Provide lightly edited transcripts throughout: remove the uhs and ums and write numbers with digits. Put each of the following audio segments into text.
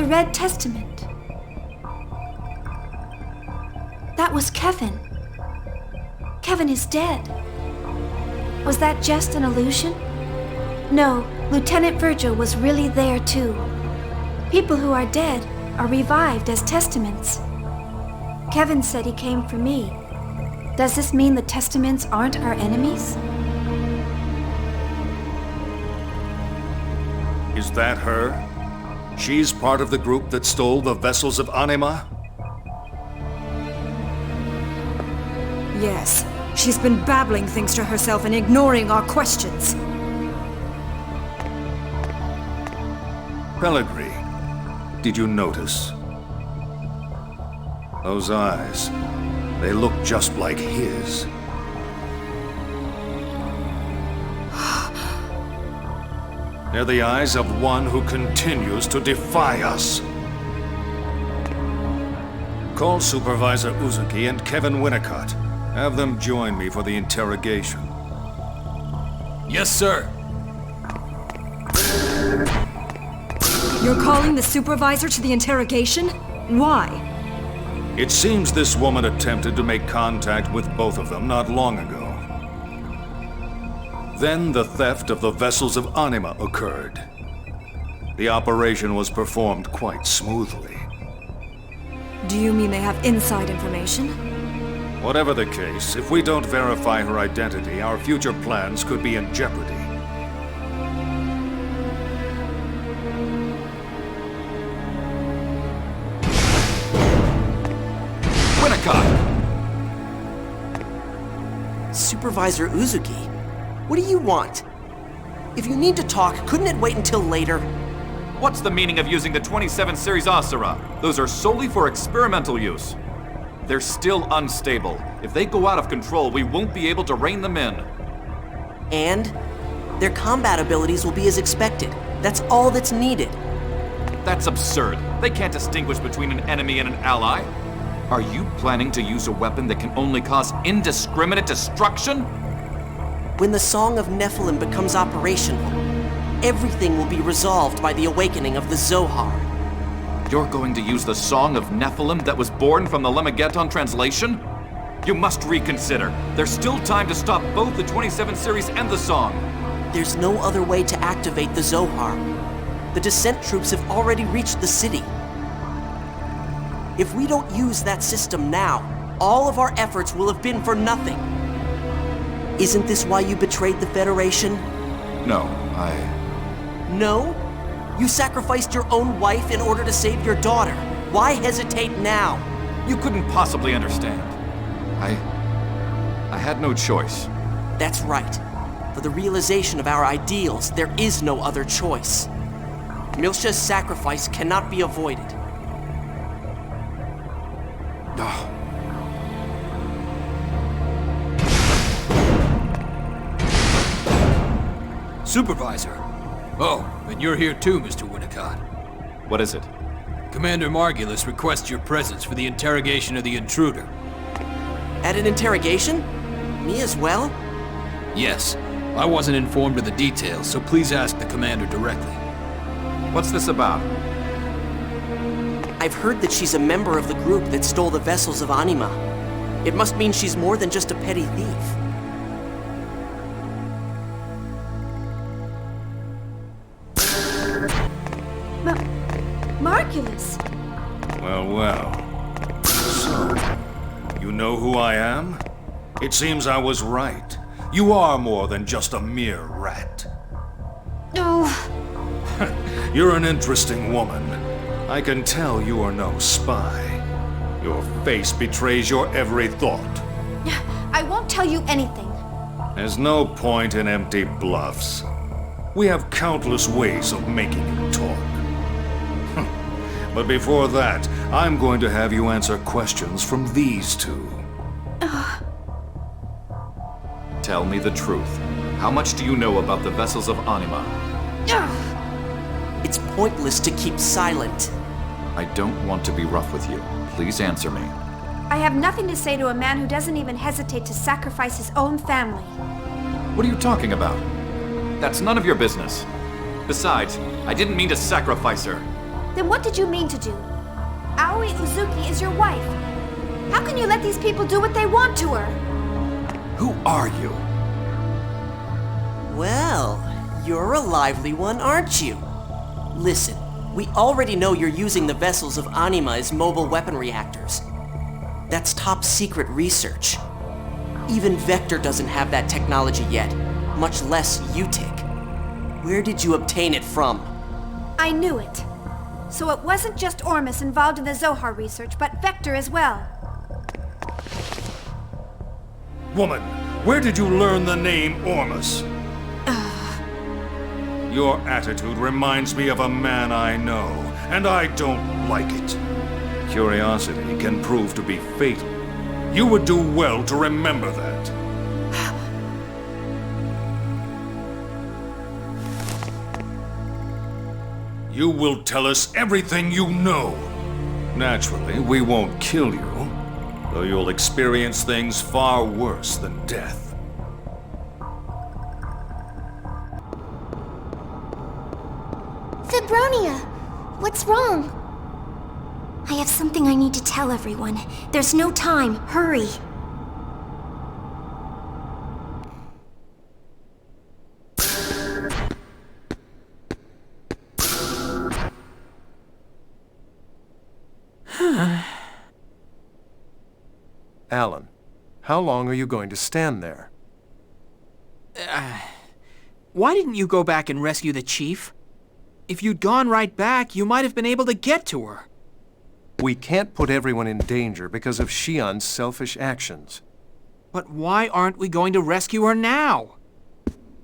Red Testament. That was Kevin. Kevin is dead. Was that just an illusion? No, Lieutenant Virgil was really there too. People who are dead are revived as testaments. Kevin said he came for me. Does this mean the testaments aren't our enemies? Is that her? She's part of the group that stole the vessels of Anima? Yes. She's been babbling things to herself and ignoring our questions. Pellegri, did you notice? Those eyes, they look just like his. They're the eyes of one who continues to defy us. Call Supervisor Uzuki and Kevin Winnicott. Have them join me for the interrogation. Yes, sir. You're calling the supervisor to the interrogation? Why? It seems this woman attempted to make contact with both of them not long ago. Then the theft of the vessels of Anima occurred. The operation was performed quite smoothly. Do you mean they have inside information? Whatever the case, if we don't verify her identity, our future plans could be in jeopardy. Supervisor Uzuki, what do you want? If you need to talk, couldn't it wait until later? What's the meaning of using the 27 Series Asura? Those are solely for experimental use. They're still unstable. If they go out of control, we won't be able to rein them in. And their combat abilities will be as expected. That's all that's needed. That's absurd. They can't distinguish between an enemy and an ally. Are you planning to use a weapon that can only cause indiscriminate destruction? When the Song of Nephilim becomes operational, everything will be resolved by the awakening of the Zohar. You're going to use the Song of Nephilim that was born from the Lemmageddon translation? You must reconsider. There's still time to stop both the 27 series and the Song. There's no other way to activate the Zohar. The Descent troops have already reached the city. If we don't use that system now, all of our efforts will have been for nothing. Isn't this why you betrayed the Federation? No, No? You sacrificed your own wife in order to save your daughter. Why hesitate now? You couldn't possibly understand. I had no choice. That's right. For the realization of our ideals, there is no other choice. Milsha's sacrifice cannot be avoided. Supervisor. Oh, and you're here too, Mr. Winnicott. What is it? Commander Margulis requests your presence for the interrogation of the intruder. At an interrogation? Me as well? Yes. I wasn't informed of the details, so please ask the commander directly. What's this about? I've heard that she's a member of the group that stole the vessels of Anima. It must mean she's more than just a petty thief. Margulis! Well. So, you know who I am? It seems I was right. You are more than just a mere rat. No. You're an interesting woman. I can tell you are no spy. Your face betrays your every thought. I won't tell you anything. There's no point in empty bluffs. We have countless ways of making you talk. But before that, I'm going to have you answer questions from these two. Tell me the truth. How much do you know about the vessels of Anima? It's pointless to keep silent. I don't want to be rough with you. Please answer me. I have nothing to say to a man who doesn't even hesitate to sacrifice his own family. What are you talking about? That's none of your business. Besides, I didn't mean to sacrifice her. Then what did you mean to do? Aoi Uzuki is your wife. How can you let these people do what they want to her? Who are you? Well, you're a lively one, aren't you? Listen, we already know you're using the vessels of Anima as mobile weapon reactors. That's top secret research. Even Vector doesn't have that technology yet, much less Utic. Where did you obtain it from? I knew it. So it wasn't just Ormus involved in the Zohar research, but Vector as well. Woman, where did you learn the name Ormus? Your attitude reminds me of a man I know, and I don't like it. Curiosity can prove to be fatal. You would do well to remember that. You will tell us everything you know. Naturally, we won't kill you, though you'll experience things far worse than death. Febronia! What's wrong? I have something I need to tell everyone. There's no time. Hurry. Alan, how long are you going to stand there? Why didn't you go back and rescue the chief? If you'd gone right back, you might have been able to get to her. We can't put everyone in danger because of Shion's selfish actions. But why aren't we going to rescue her now?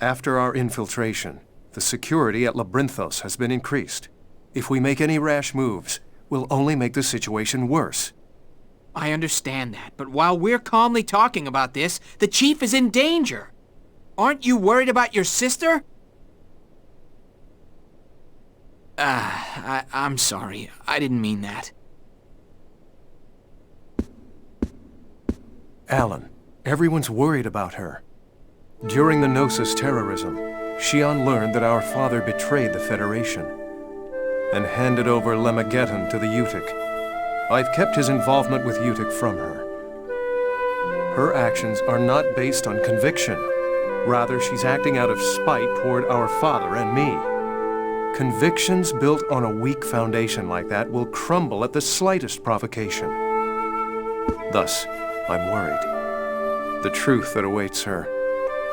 After our infiltration, the security at Labyrinthos has been increased. If we make any rash moves, we'll only make the situation worse. I understand that, but while we're calmly talking about this, the chief is in danger. Aren't you worried about your sister? I'm sorry. I didn't mean that. Alan, everyone's worried about her. During the Gnosis terrorism, Shion learned that our father betrayed the Federation and handed over Lemageddon to the Utic. I've kept his involvement with Utic from her. Her actions are not based on conviction. Rather, she's acting out of spite toward our father and me. Convictions built on a weak foundation like that will crumble at the slightest provocation. Thus, I'm worried. The truth that awaits her.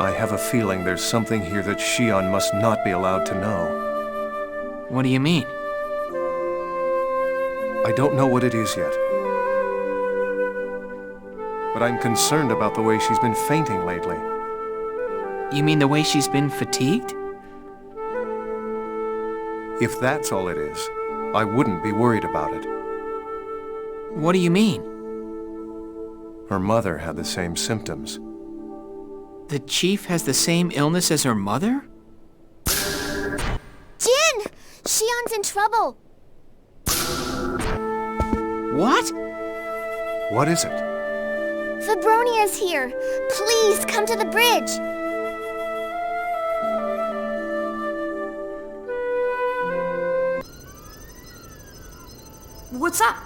I have a feeling there's something here that Shion must not be allowed to know. What do you mean? I don't know what it is yet. But I'm concerned about the way she's been fainting lately. You mean the way she's been fatigued? If that's all it is, I wouldn't be worried about it. What do you mean? Her mother had the same symptoms. The chief has the same illness as her mother? Jin! Shion's in trouble! What? What is it? Febronia's here! Please, come to the bridge! What's up?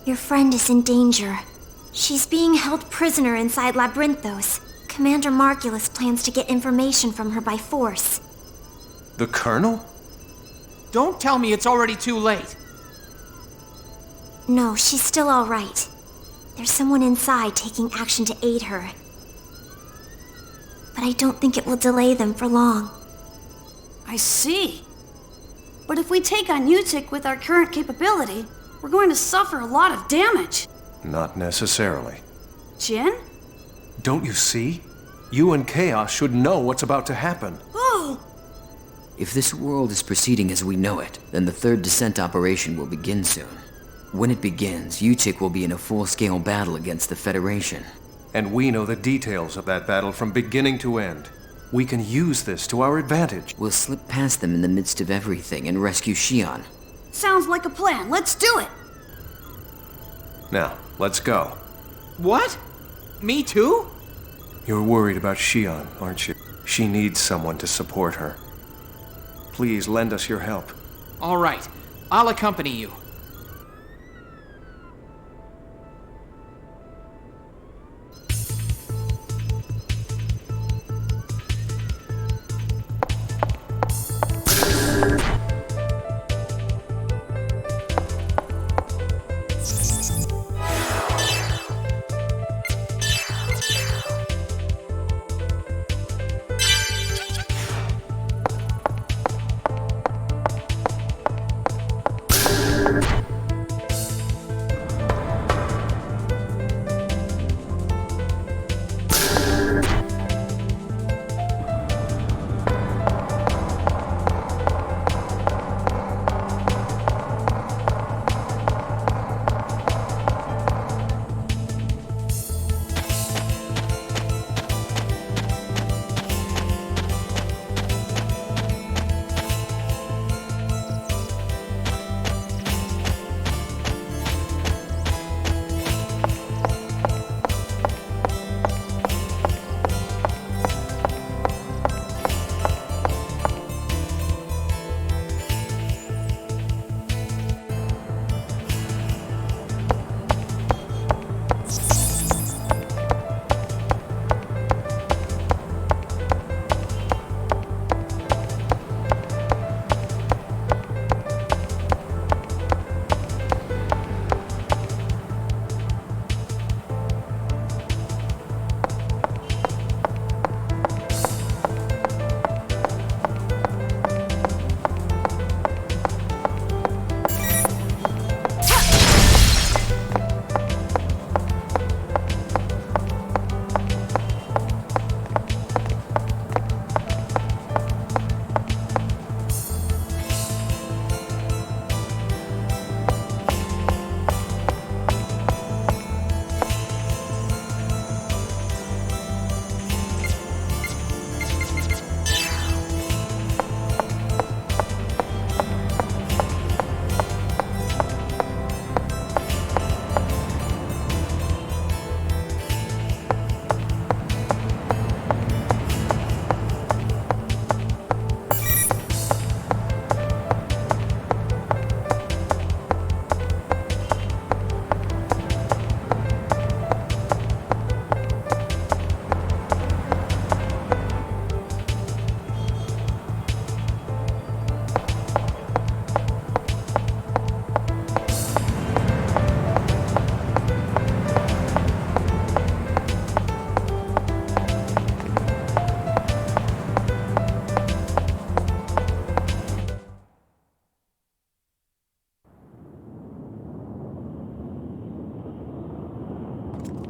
Your friend is in danger. She's being held prisoner inside Labyrinthos. Commander Margulis plans to get information from her by force. The Colonel? Don't tell me it's already too late. No, she's still all right. There's someone inside taking action to aid her. But I don't think it will delay them for long. I see. But if we take on Utic with our current capability, we're going to suffer a lot of damage. Not necessarily. Jin? Don't you see? You and Chaos should know what's about to happen. Oh! If this world is proceeding as we know it, then the third descent operation will begin soon. When it begins, Utic will be in a full-scale battle against the Federation. And we know the details of that battle from beginning to end. We can use this to our advantage. We'll slip past them in the midst of everything and rescue Shion. Sounds like a plan. Let's do it! Now, let's go. What? Me too? You're worried about Shion, aren't you? She needs someone to support her. Please lend us your help. All right. I'll accompany you.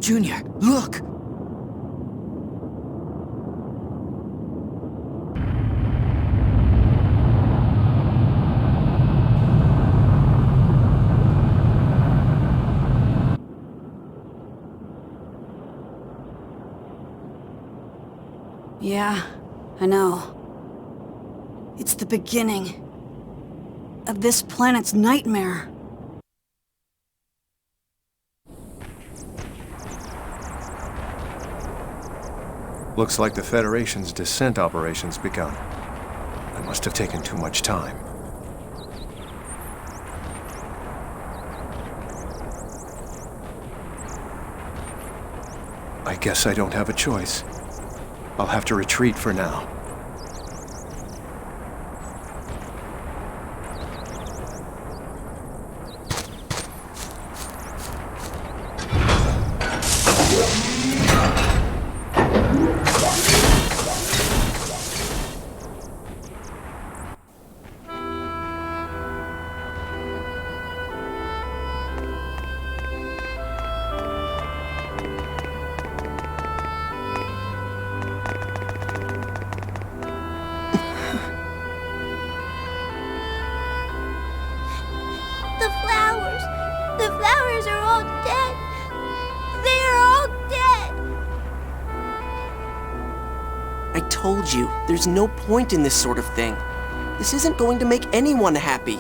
Junior, look! Yeah, I know. It's the beginning of this planet's nightmare. Looks like the Federation's descent operation's begun. I must have taken too much time. I guess I don't have a choice. I'll have to retreat for now. Told you, there's no point in this sort of thing. This isn't going to make anyone happy.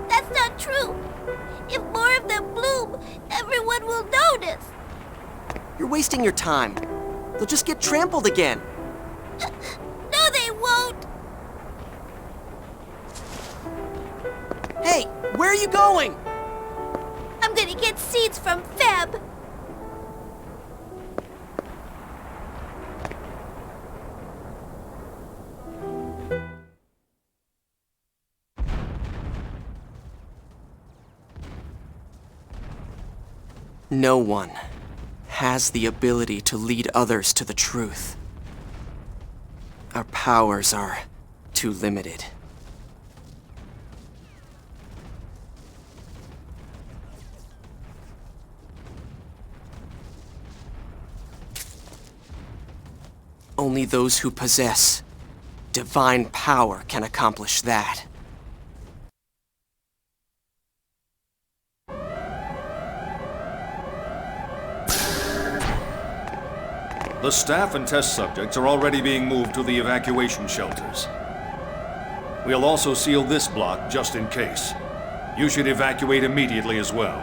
That's not true. If more of them bloom, everyone will notice. You're wasting your time. They'll just get trampled again. No, they won't. Hey, where are you going? I'm gonna get seeds from Feb. No one has the ability to lead others to the truth. Our powers are too limited. Only those who possess divine power can accomplish that. The staff and test subjects are already being moved to the evacuation shelters. We'll also seal this block just in case. You should evacuate immediately as well.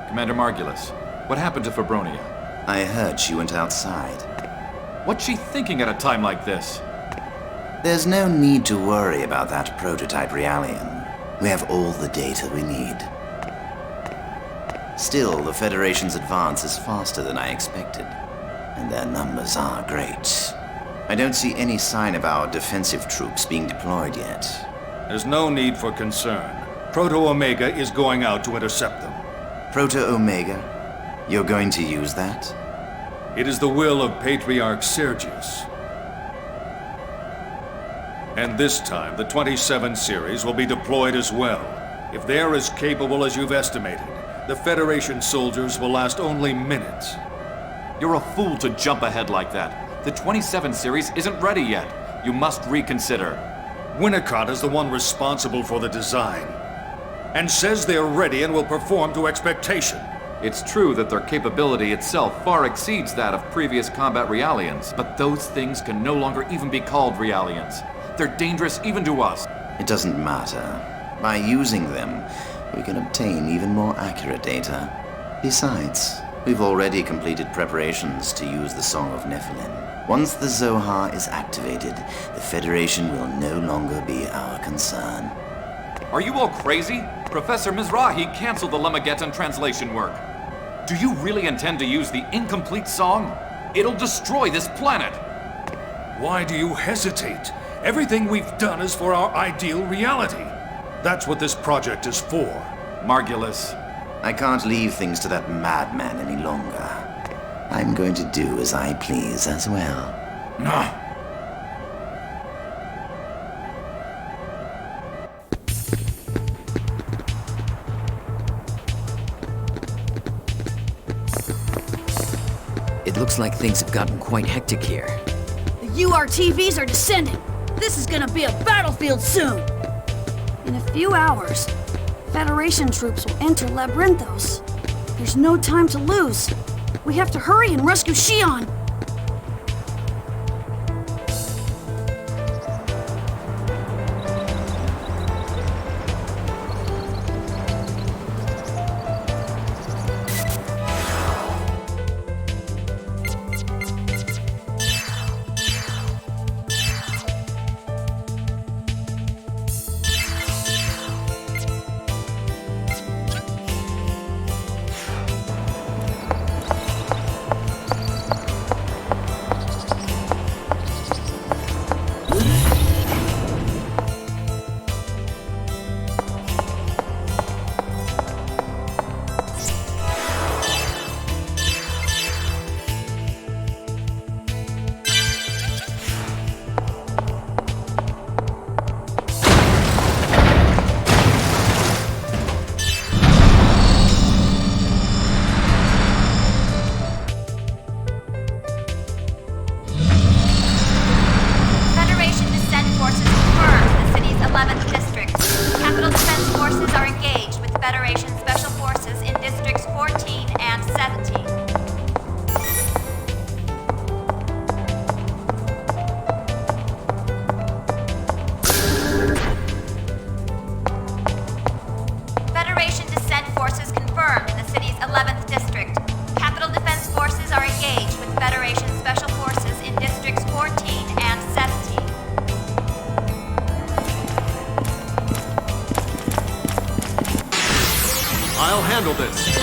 Commander Margulis, what happened to Febronia? I heard she went outside. What's she thinking at a time like this? There's no need to worry about that prototype Realian. We have all the data we need. Still, the Federation's advance is faster than I expected. And their numbers are great. I don't see any sign of our defensive troops being deployed yet. There's no need for concern. Proto-Omega is going out to intercept them. Proto-Omega? You're going to use that? It is the will of Patriarch Sergius. And this time, the 27 series will be deployed as well. If they're as capable as you've estimated, the Federation soldiers will last only minutes. You're a fool to jump ahead like that. The 27 series isn't ready yet. You must reconsider. Winnicott is the one responsible for the design, and says they're ready and will perform to expectation. It's true that their capability itself far exceeds that of previous combat Realians, but those things can no longer even be called Realians. They're dangerous even to us. It doesn't matter. By using them, we can obtain even more accurate data. Besides, we've already completed preparations to use the Song of Nephilim. Once the Zohar is activated, the Federation will no longer be our concern. Are you all crazy? Professor Mizrahi canceled the Lemageddon translation work. Do you really intend to use the incomplete song? It'll destroy this planet! Why do you hesitate? Everything we've done is for our ideal reality. That's what this project is for. Margulis. I can't leave things to that madman any longer. I'm going to do as I please as well. No. It looks like things have gotten quite hectic here. The URTVs are descending. This is gonna be a battlefield soon. In a few hours, Federation troops will enter Labyrinthos. There's no time to lose. We have to hurry and rescue Shion. handle this.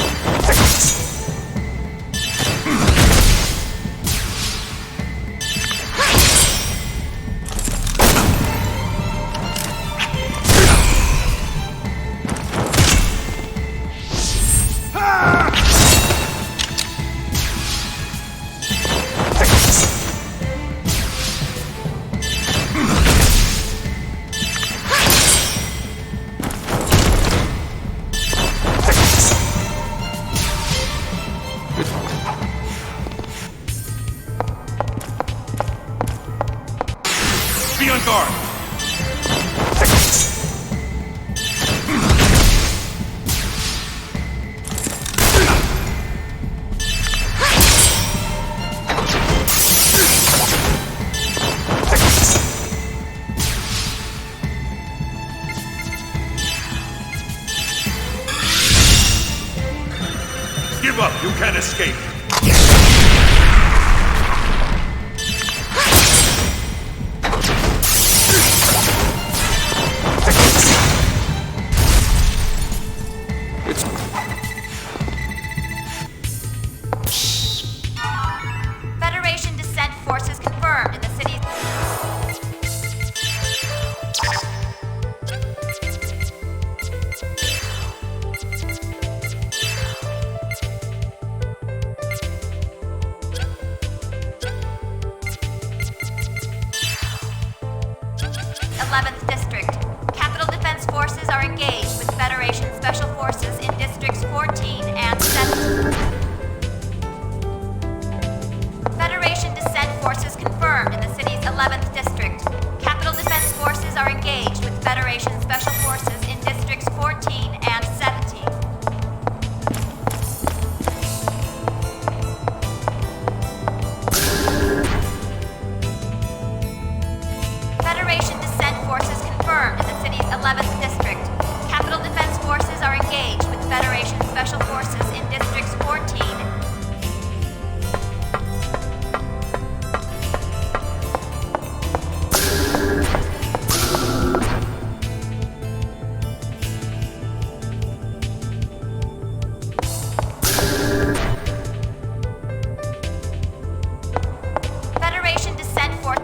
Be on guard! Give up, you can't escape! Federation descent forces confirmed in the city. th District. Capital Defense Forces are engaged with Federation Special Forces in Districts 14 and 17. Federation descent forces confirmed in the city's 11th District. Capital Defense Forces are engaged with Federation Special Forces in Districts 14 and 17. Federation descent forces confirmed in the city's 11th District. Capital Defense Forces are engaged with Federation Special Forces in Districts 14. Federation descent force.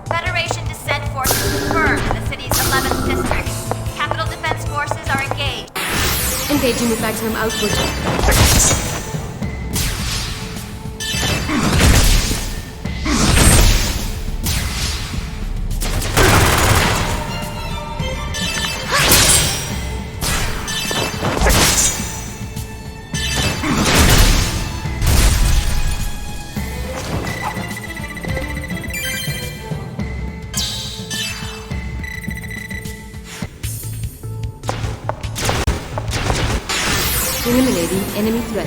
Federation descent forces confirmed in the city's 11th District. Capital Defense Forces are engaged. Engaging with maximum output. Eliminating enemy threat.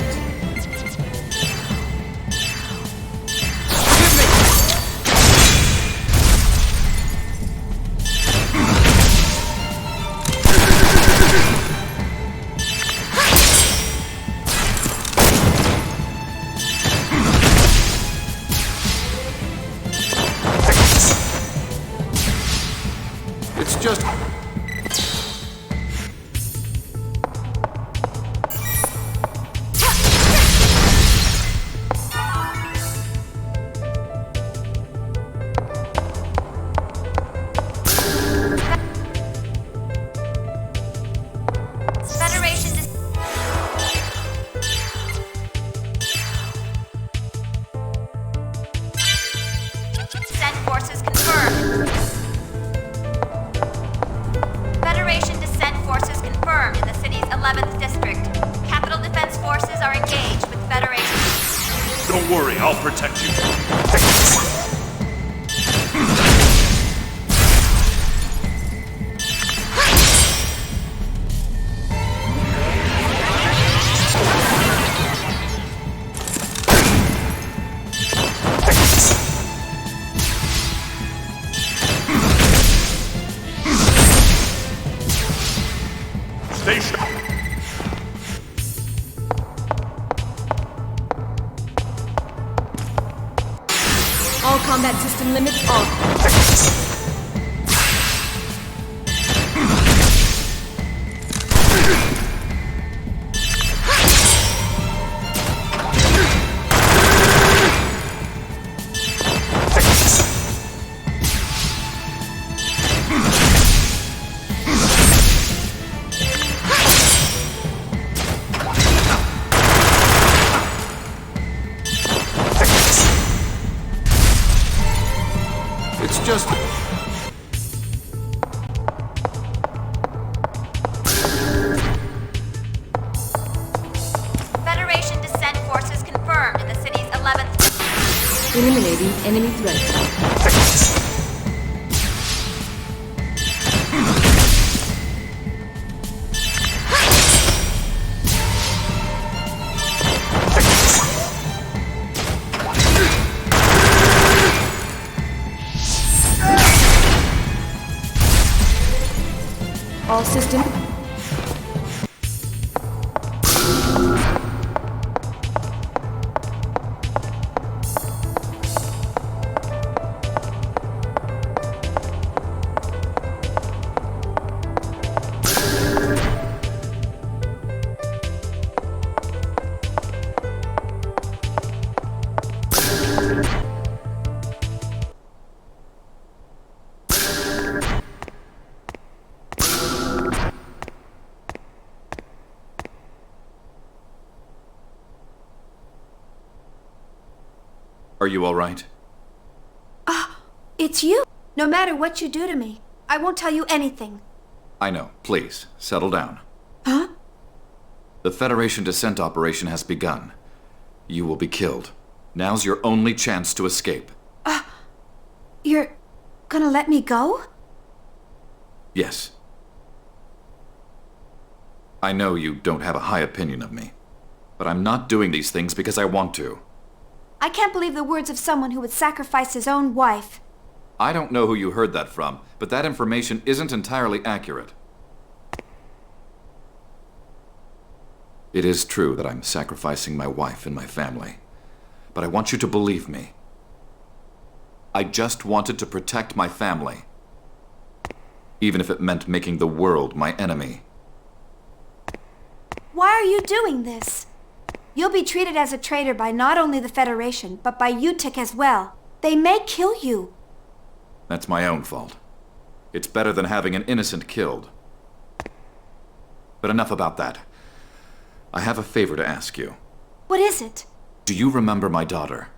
It's just... Federation descent forces confirmed. Federation descent forces confirmed in the city's 11th District. Capital Defense Forces are engaged with Federation. Don't worry, I'll protect you. Combat system limits on. Federation descent forces confirmed in the city's 11th. Eliminating enemy threat. All systems. Are you all right? It's you. No matter what you do to me, I won't tell you anything. I know. Please, settle down. Huh? The Federation descent operation has begun. You will be killed. Now's your only chance to escape. You're gonna let me go? Yes. I know you don't have a high opinion of me, but I'm not doing these things because I want to. I can't believe the words of someone who would sacrifice his own wife. I don't know who you heard that from, but that information isn't entirely accurate. It is true that I'm sacrificing my wife and my family, but I want you to believe me. I just wanted to protect my family, even if it meant making the world my enemy. Why are you doing this? You'll be treated as a traitor by not only the Federation, but by UTIC as well. They may kill you. That's my own fault. It's better than having an innocent killed. But enough about that. I have a favor to ask you. What is it? Do you remember my daughter?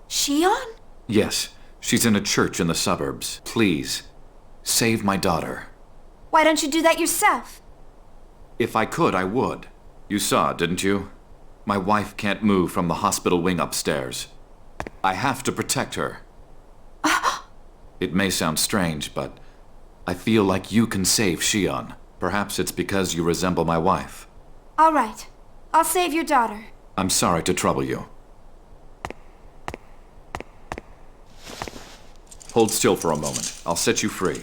Shion? Yes, she's in a church in the suburbs. Please, save my daughter. Why don't you do that yourself? If I could, I would. You saw, didn't you? My wife can't move from the hospital wing upstairs. I have to protect her. It may sound strange, but I feel like you can save Shion. Perhaps it's because you resemble my wife. All right. I'll save your daughter. I'm sorry to trouble you. Hold still for a moment. I'll set you free.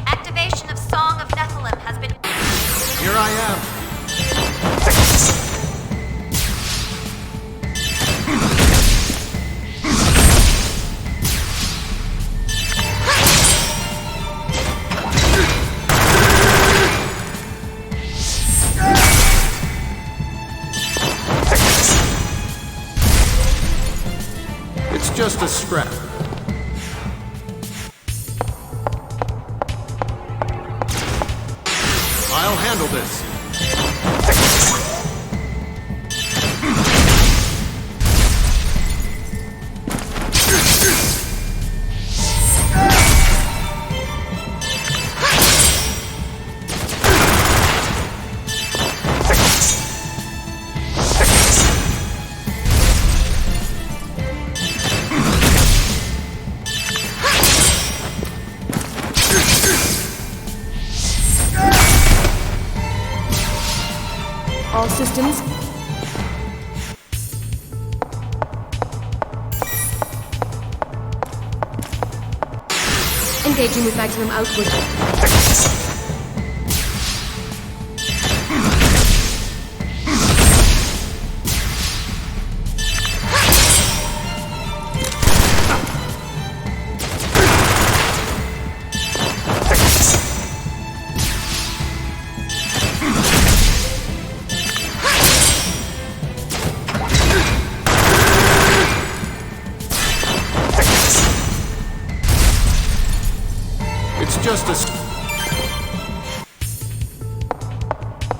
Activation of Song of Nephilim has been... Here I am. It's just a scrap. I'll handle this. All systems. Engaging with maximum output. just a...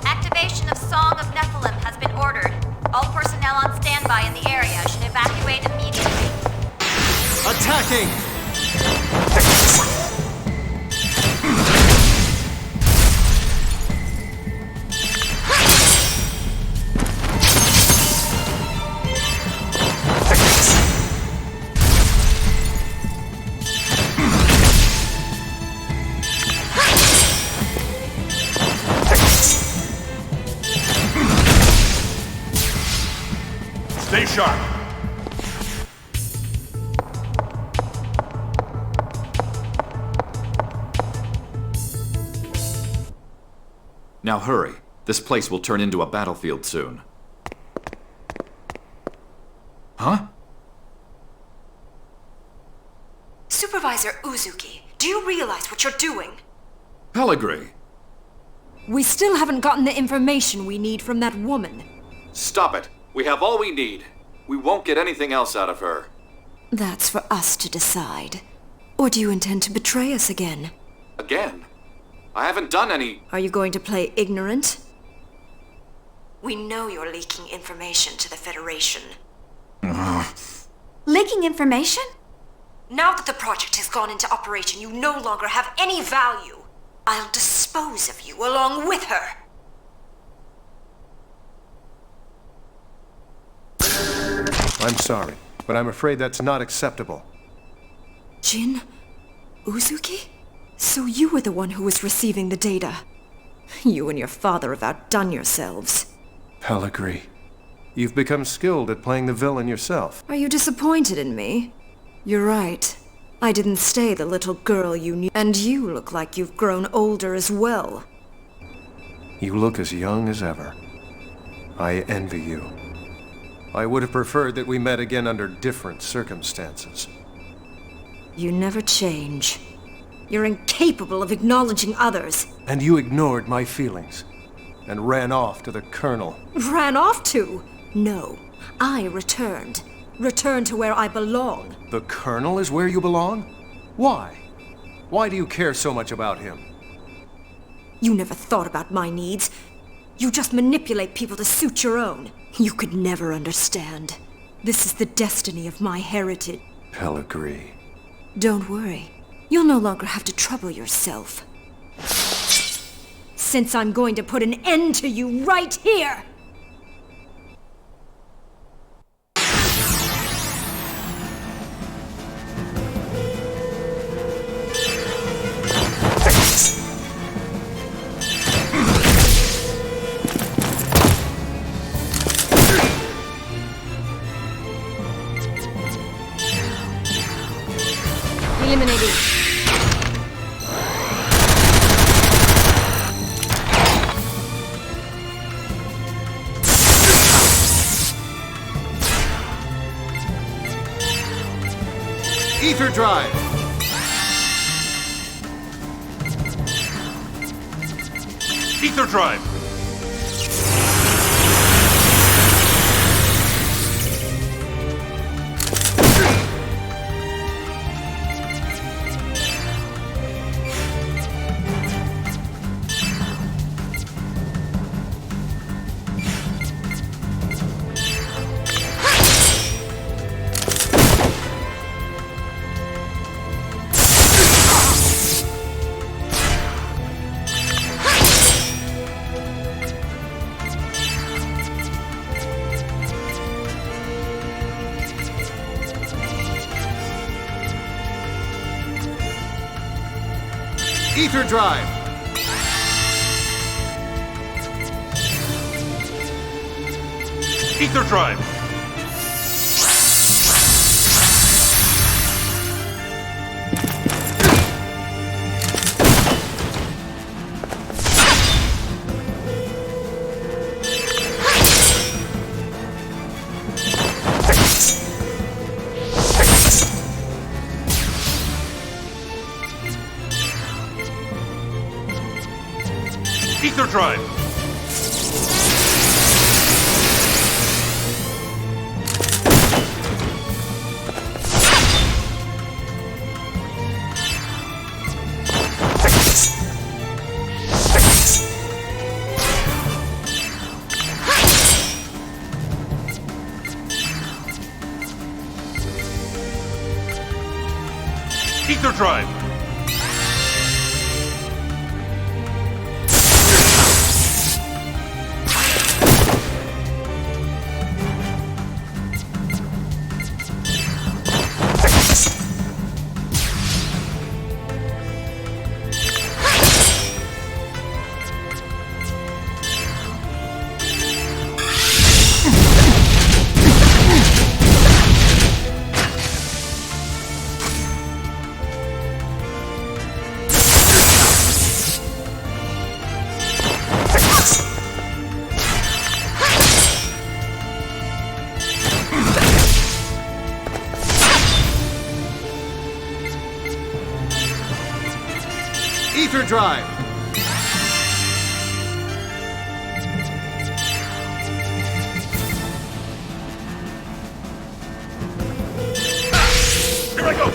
Activation of Song of Nephilim has been ordered. All personnel on standby in the area should evacuate immediately. Attacking! Stay sharp. Now hurry. This place will turn into a battlefield soon. Huh? Supervisor Uzuki, do you realize what you're doing? Pellegri! We still haven't gotten the information we need from that woman. Stop it! We have all we need. We won't get anything else out of her. That's for us to decide. Or do you intend to betray us again? Again? I haven't done any... Are you going to play ignorant? We know you're leaking information to the Federation. Leaking information? Now that the project has gone into operation, you no longer have any value. I'll dispose of you along with her. I'm sorry, but I'm afraid that's not acceptable. Jin? Uzuki? So you were the one who was receiving the data. You and your father have outdone yourselves. Pellegri, you've become skilled at playing the villain yourself. Are you disappointed in me? You're right. I didn't stay the little girl you knew. And you look like you've grown older as well. You look as young as ever. I envy you. I would have preferred that we met again under different circumstances. You never change. You're incapable of acknowledging others. And you ignored my feelings and ran off to the Colonel. Ran off to? No. I returned. Returned to where I belong. The Colonel is where you belong? Why? Why do you care so much about him? You never thought about my needs. You just manipulate people to suit your own. You could never understand. This is the destiny of my heritage. Pellegri. Don't worry. You'll no longer have to trouble yourself. Since I'm going to put an end to you right here! Eliminating. Ether Drive! Ether Drive! Ether Drive! Ether Drive! Ether Drive! Ether Drive! Ether Drive! Here I go!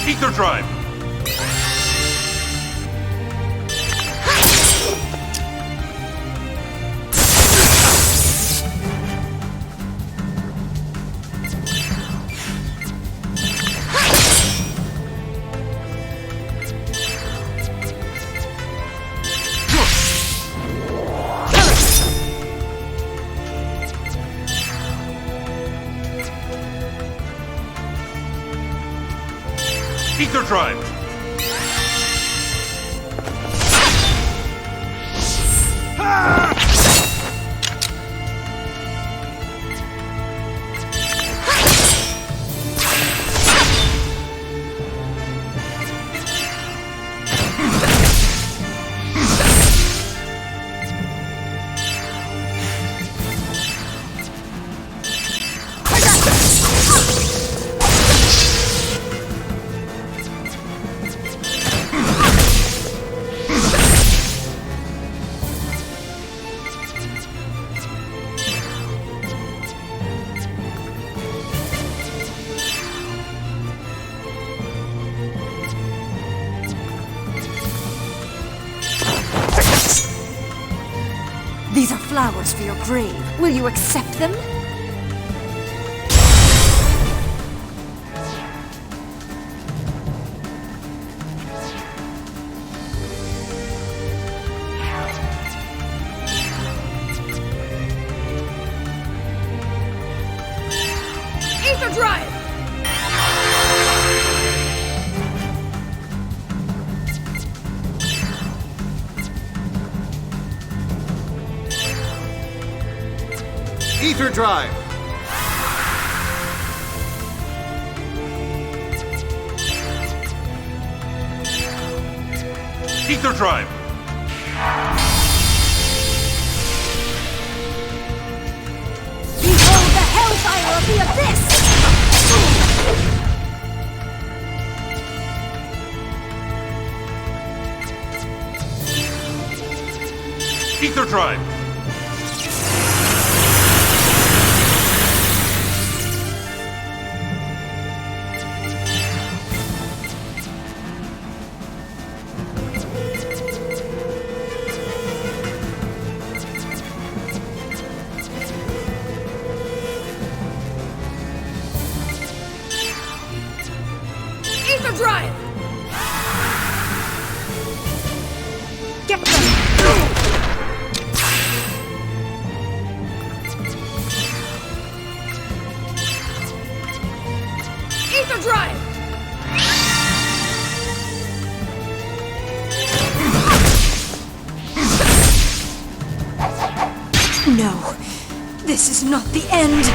Ether Drive! Ether Drive! These are flowers for your grave. Will you accept them? Ether Drive! Ether Drive! Ether Drive! Behold the hellfire of the abyss! Ether Drive! Ether Drive! Get them! Ether Drive! No, this is not the end.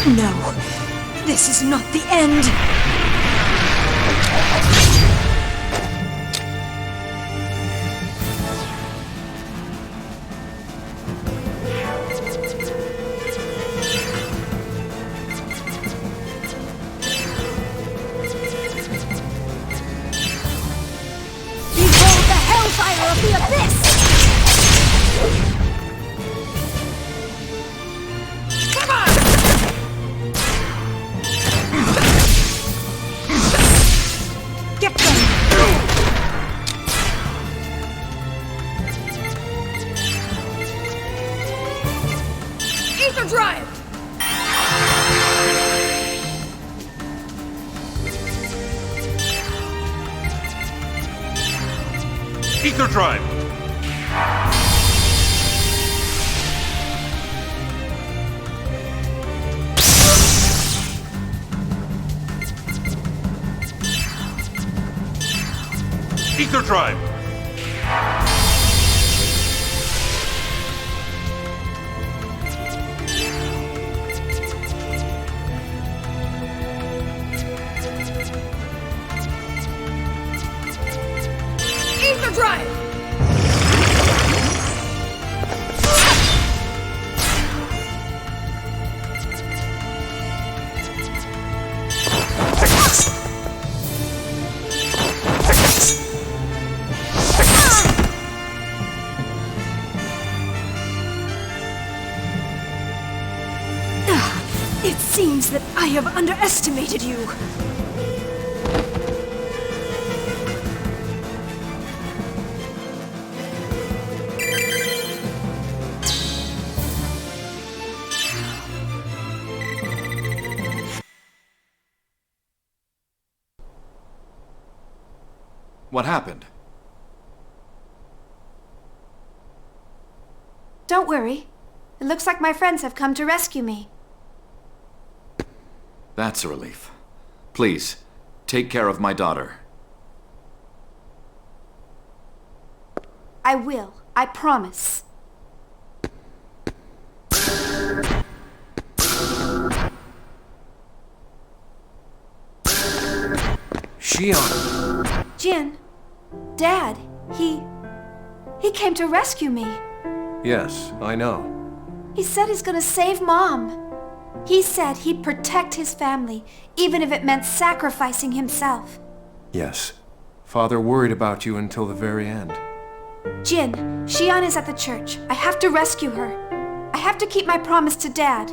No, this is not the end. Behold the hellfire of the abyss! Come on! Get them! Ether drive! Ether drive! Ether drive! Ether drive! It seems that I have underestimated you. What happened? Don't worry. It looks like my friends have come to rescue me. That's a relief. Please, take care of my daughter. I will. I promise. Shion! Jin, Dad, he came to rescue me. Yes, I know. He said he's gonna save Mom. He said he'd protect his family, even if it meant sacrificing himself. Yes. Father worried about you until the very end. Jin, Shion is at the church. I have to rescue her. I have to keep my promise to Dad.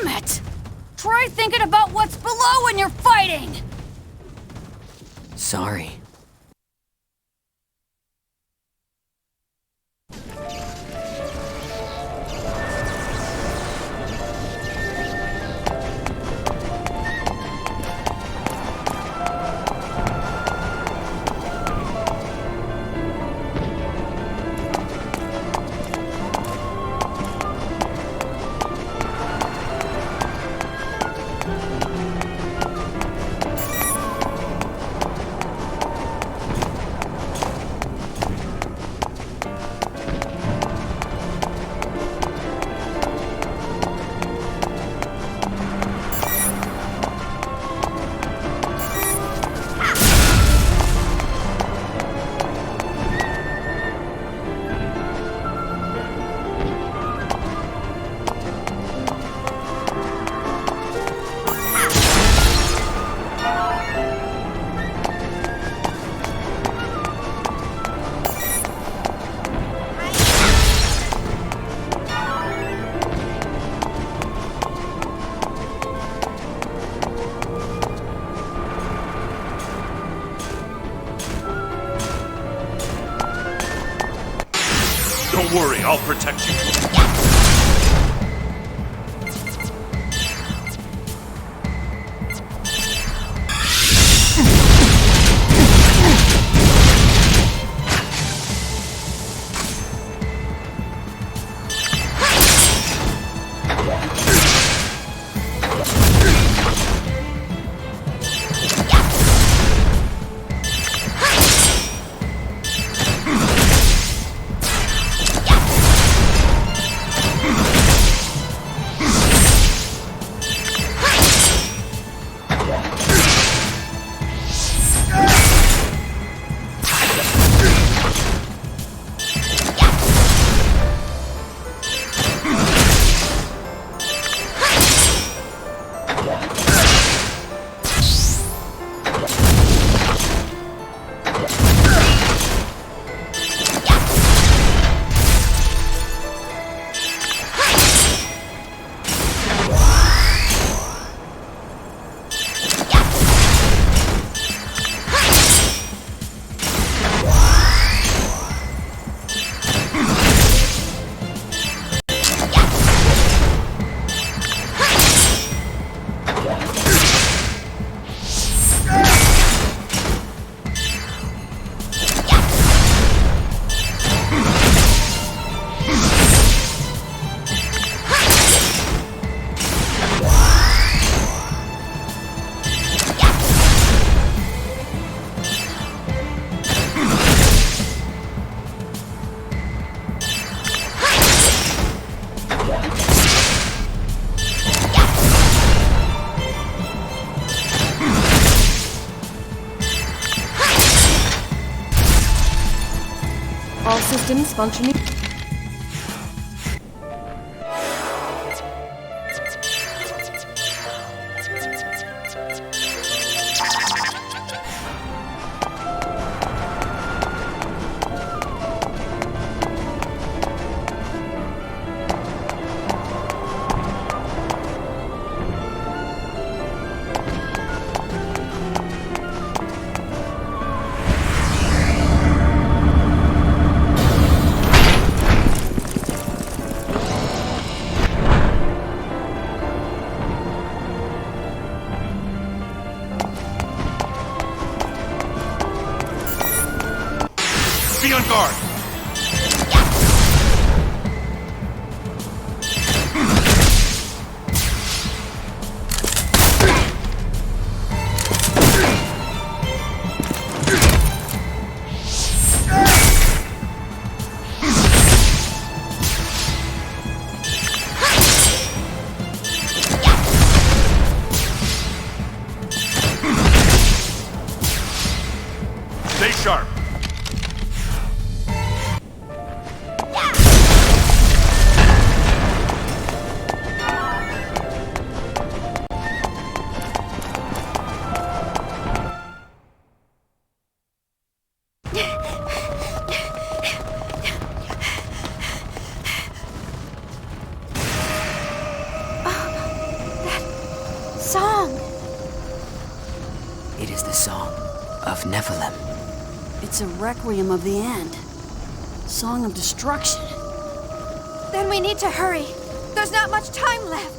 Damn it! Try thinking about what's below when you're fighting! Sorry. Don't worry, I'll protect you. All systems functioning. Nephilim. It's a requiem of the end. Song of destruction. Then we need to hurry. There's not much time left.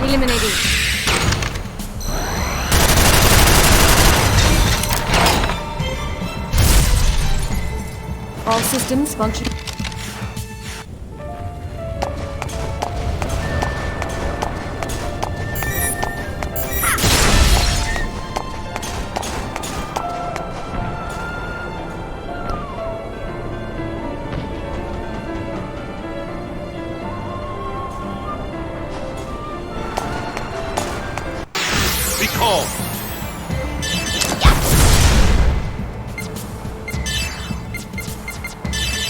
Eliminating. All systems function.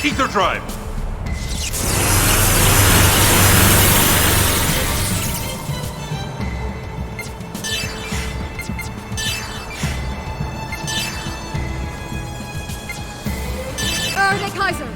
Ether drive! Der Kaiser!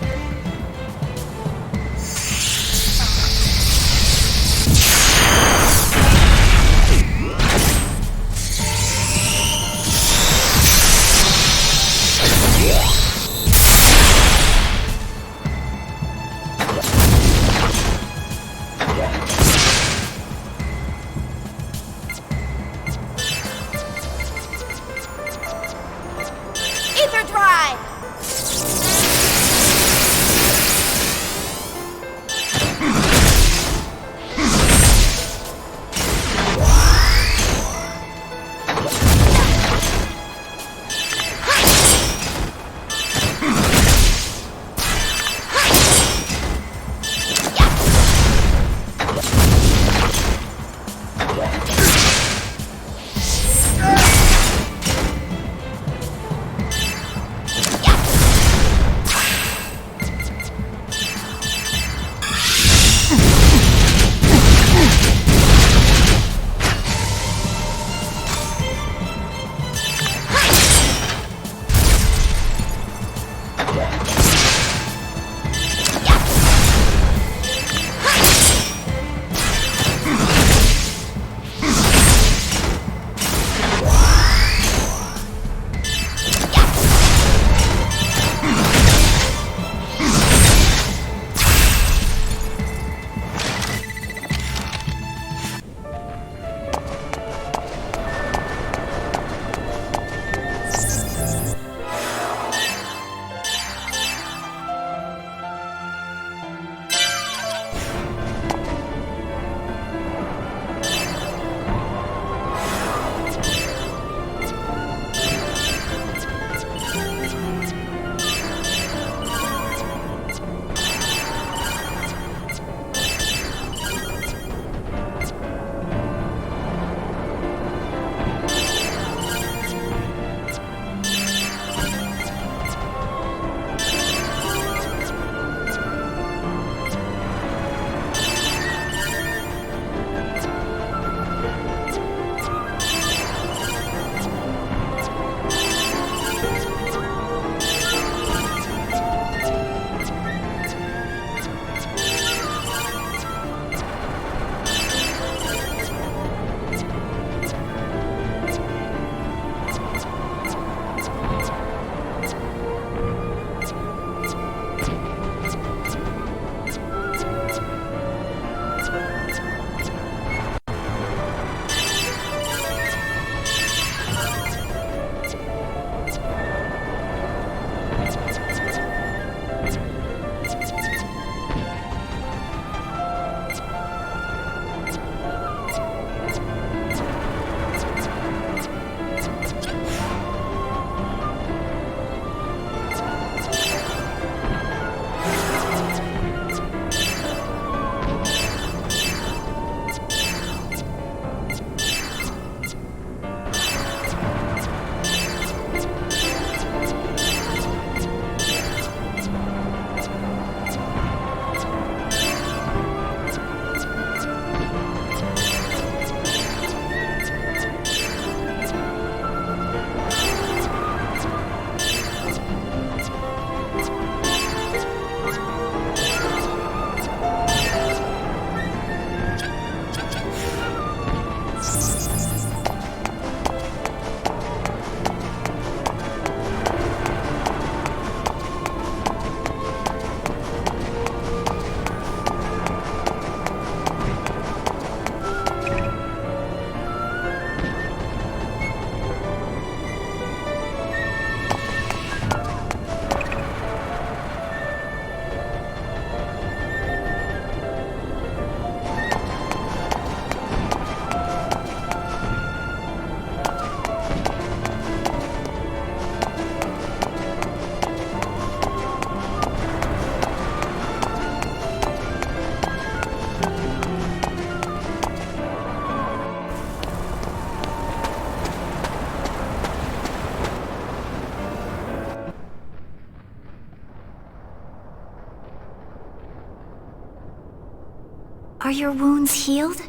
Are your wounds healed?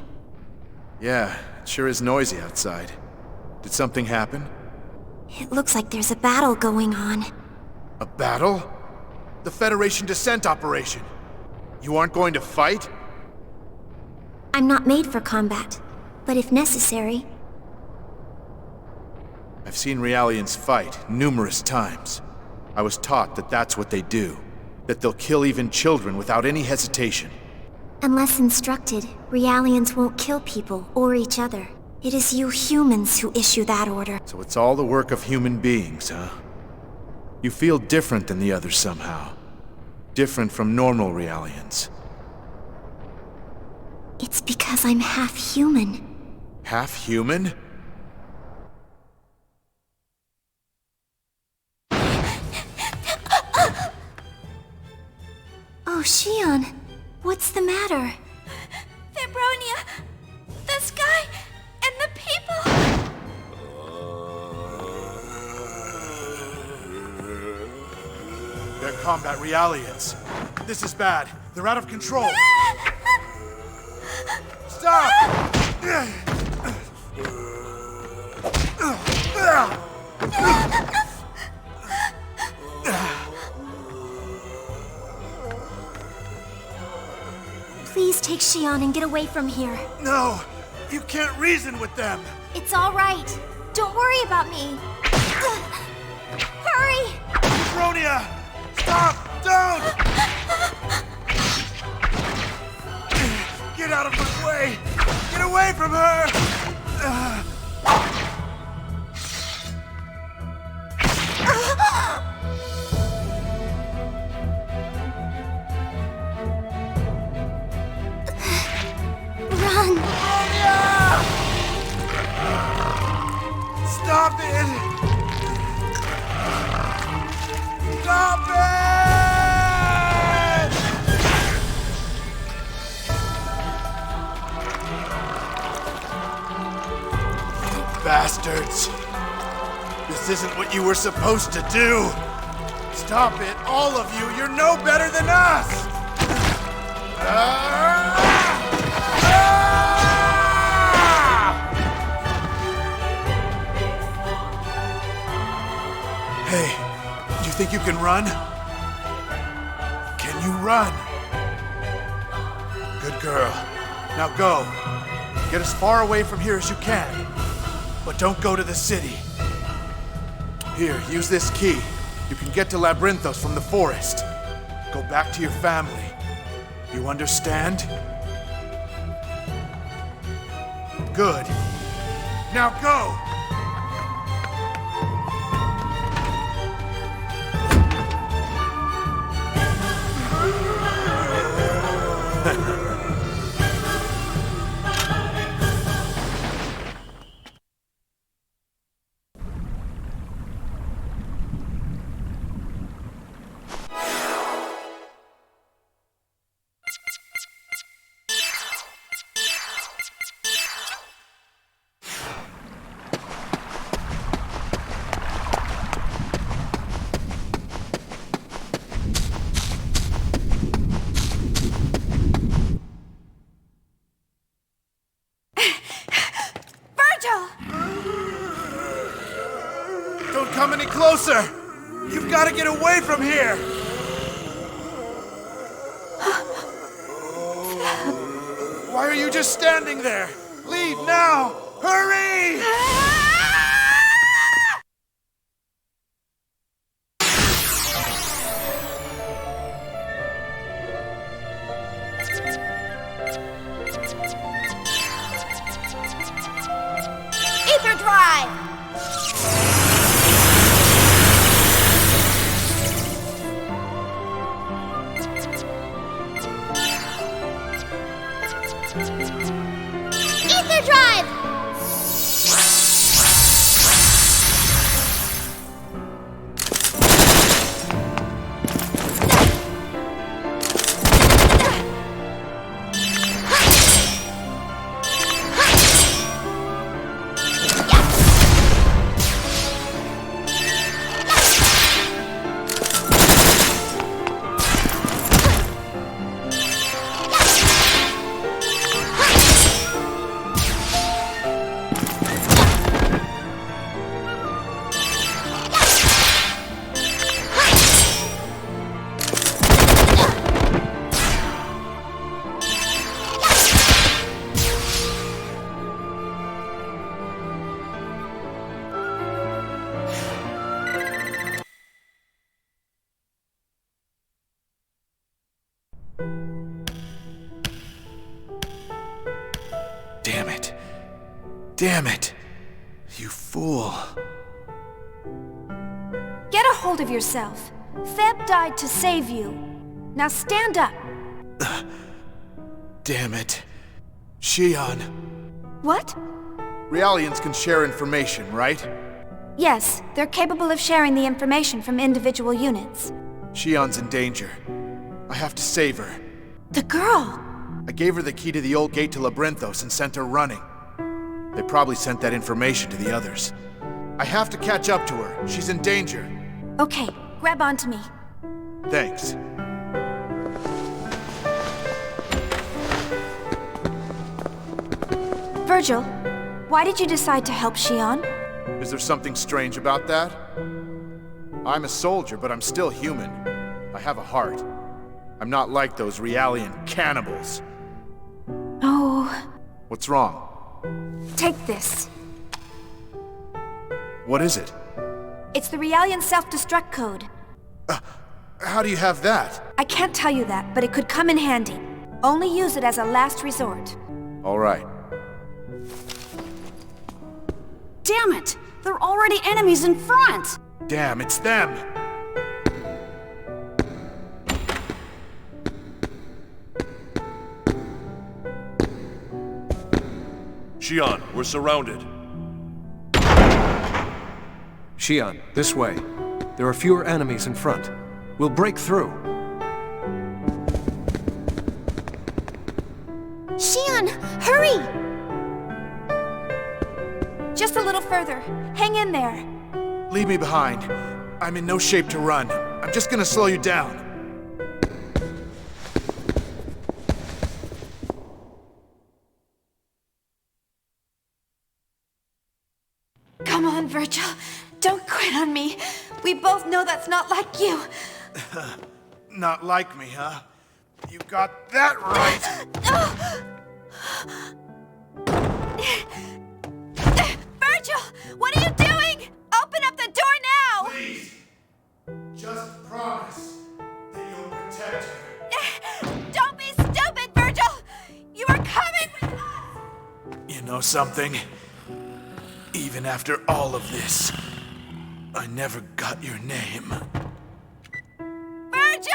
Yeah, it sure is noisy outside. Did something happen? It looks like there's a battle going on. A battle? The Federation descent operation. You aren't going to fight? I'm not made for combat, but if necessary... I've seen Realians fight numerous times. I was taught that that's what they do. That they'll kill even children without any hesitation. Unless instructed, Realians won't kill people or each other. It is you humans who issue that order. So it's all the work of human beings, huh? You feel different than the others somehow. Different from normal Realians. It's because I'm half human. Half human? Oh, Shion, what's the matter? Febronia, the sky, and the people! They're combat Realians. This is bad. They're out of control. Stop! Please take Shion and get away from here. No! You can't reason with them! It's all right. Don't worry about me. Hurry! Febronia! Stop! Don't! Get out of my way! Get away from her! Run! Stop it! Stop it! Bastards! This isn't what you were supposed to do! Stop it, all of you! You're no better than us! Hey, do you think you can run? Can you run? Good girl. Now go. Get as far away from here as you can. But don't go to the city. Here, use this key. You can get to Labyrinthos from the forest. Go back to your family. You understand? Good. Now go! Don't come any closer! You've got to get away from here! Why are you just standing there? Leave now! Hurry! Ether drive! Ether drive! Damn it. Damn it. You fool. Get a hold of yourself. Feb died to save you. Now stand up. Damn it. Shion. What? Realians can share information, right? Yes, they're capable of sharing the information from individual units. Shion's in danger. I have to save her. The girl! I gave her the key to the old gate to Labyrinthos and sent her running. They probably sent that information to the others. I have to catch up to her. She's in danger. Okay, grab onto me. Thanks. Virgil, why did you decide to help Shion? Is there something strange about that? I'm a soldier, but I'm still human. I have a heart. I'm not like those Realian cannibals. Oh. What's wrong? Take this. What is it? It's the Realian self-destruct code. How do you have that? I can't tell you that, but it could come in handy. Only use it as a last resort. All right. Damn it! There are already enemies in front! Damn, it's them! Shion, we're surrounded. Shion, this way. There are fewer enemies in front. We'll break through. Shion, hurry! Just a little further. Hang in there. Leave me behind. I'm in no shape to run. I'm just gonna slow you down. Come on, Virgil. Don't quit on me. We both know that's not like you. Not like me, huh? You got that right! Virgil! What are you doing? Open up the door now! Please! Just promise that you'll protect her. Don't be stupid, Virgil! You are coming with us! You know something? Even after all of this, I never got your name. Virgil!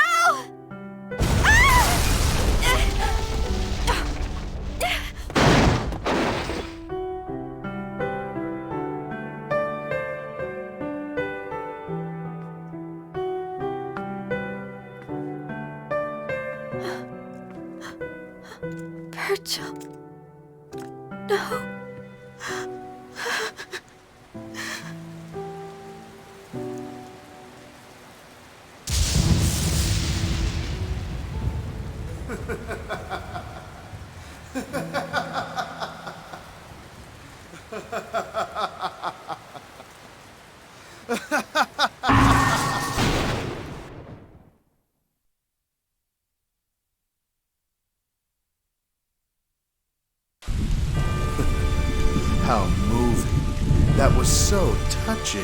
Virgil. No. How moving. That was so touching.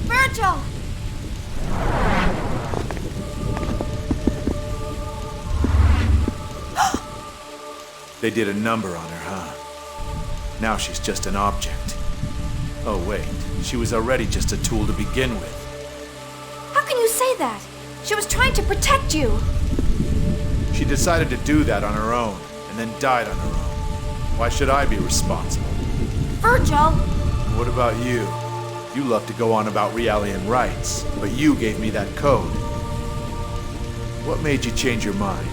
Virgil! They did a number on her, huh? Now she's just an object. Oh wait, she was already just a tool to begin with. How can you say that? She was trying to protect you. She decided to do that on her own, and then died on her own. Why should I be responsible? Virgil! What about you? You love to go on about Realian rights, but you gave me that code. What made you change your mind?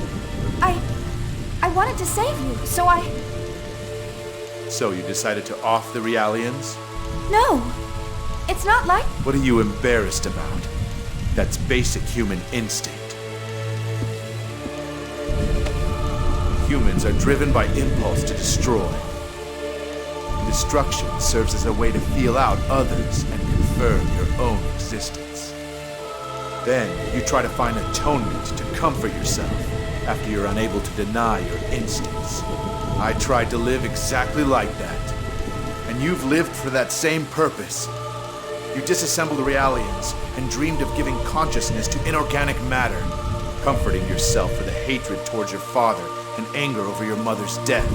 I wanted to save you, so I... So you decided to off the Realians? No. It's not like... What are you embarrassed about? That's basic human instinct. Humans are driven by impulse to destroy. Destruction serves as a way to feel out others and confirm your own existence. Then you try to find atonement to comfort yourself after you're unable to deny your instincts. I tried to live exactly like that. And you've lived for that same purpose. You disassembled the Realians and dreamed of giving consciousness to inorganic matter, comforting yourself for the hatred towards your father and anger over your mother's death.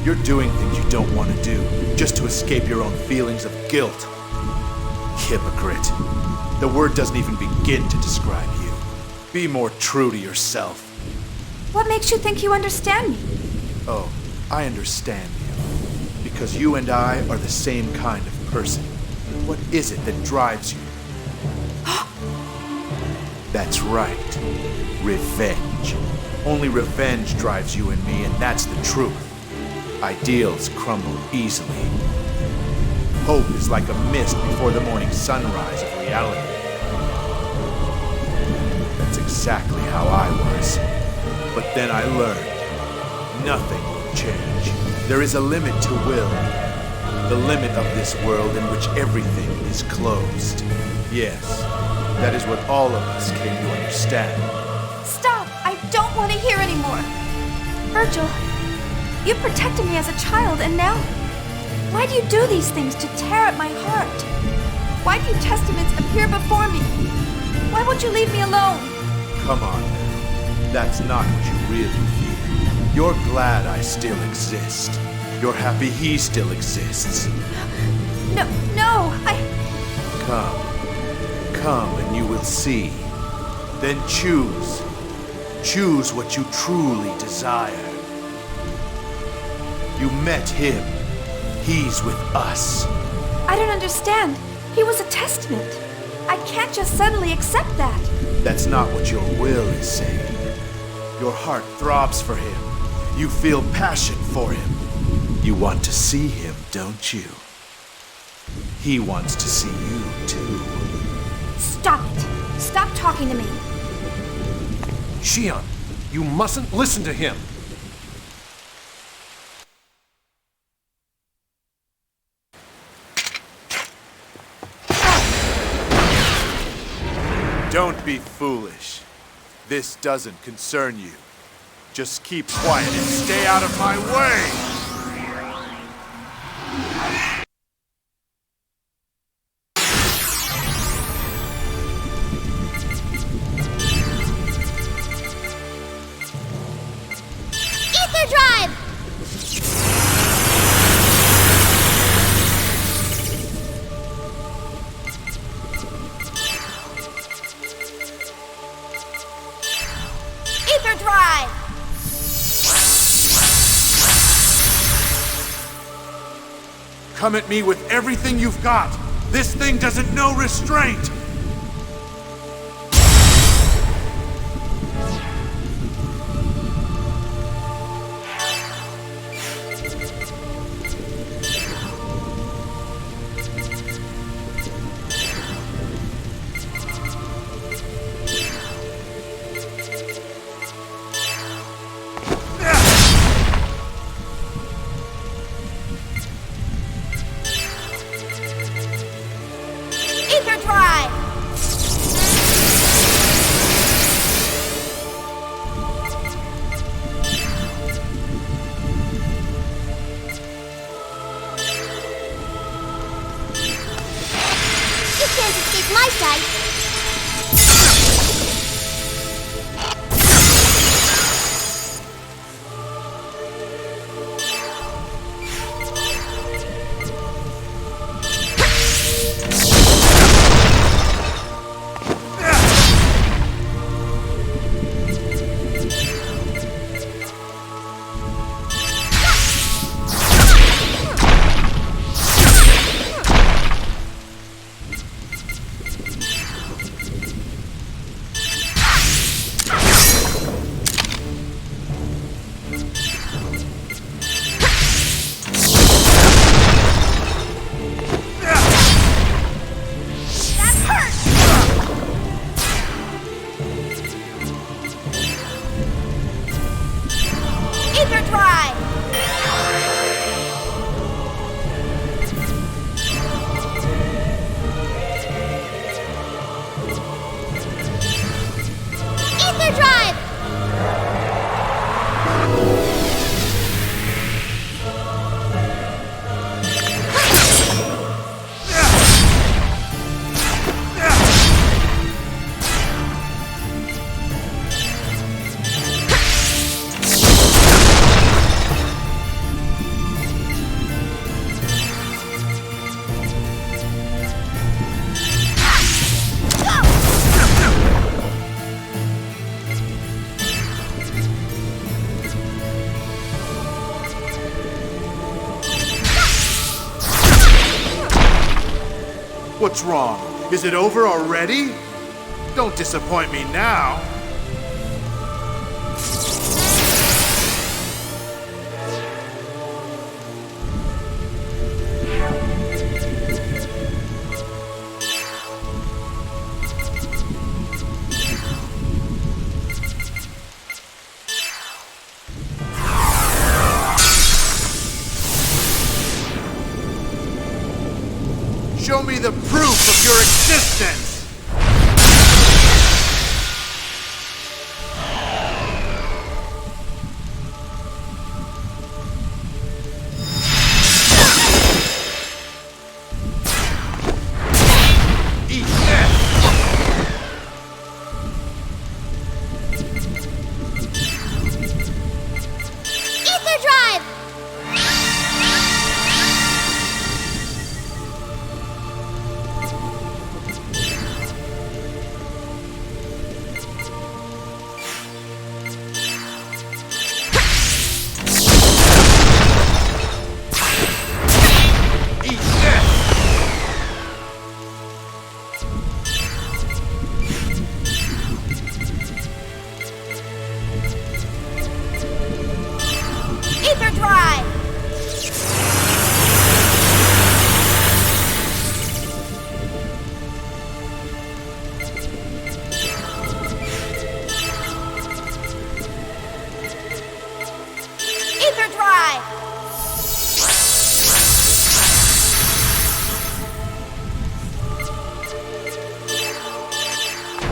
You're doing things you don't want to do, just to escape your own feelings of guilt. Hypocrite. The word doesn't even begin to describe you. Be more true to yourself. What makes you think you understand me? Oh, I understand you. Because you and I are the same kind of person. What is it that drives you? That's right. Revenge. Only revenge drives you and me, and that's the truth. Ideals crumble easily. Hope is like a mist before the morning sunrise of reality. That's exactly how I was. But then I learned. Nothing will change. There is a limit to will. The limit of this world in which everything is closed. Yes, that is what all of us came to understand. Stop! I don't want to hear anymore. Virgil, you protected me as a child, and now... Why do you do these things to tear at my heart? Why do you testaments appear before me? Why won't you leave me alone? Come on. That's not what you really feel. You're glad I still exist. You're happy he still exists. No, Come and you will see. Then choose. Choose what you truly desire. You met him. He's with us. I don't understand. He was a testament. I can't just suddenly accept that. That's not what your will is saying. Your heart throbs for him. You feel passion for him. You want to see him, don't you? He wants to see you, too. Stop it. Stop talking to me. Shion, you mustn't listen to him. Don't be foolish. This doesn't concern you. Just keep quiet and stay out of my way! Ether Drive! Ether Drive! Come at me with everything you've got! This thing doesn't know restraint! Ether Drive! You can't escape my sight! What's wrong? Is it over already? Don't disappoint me now. Show me the proof of your existence!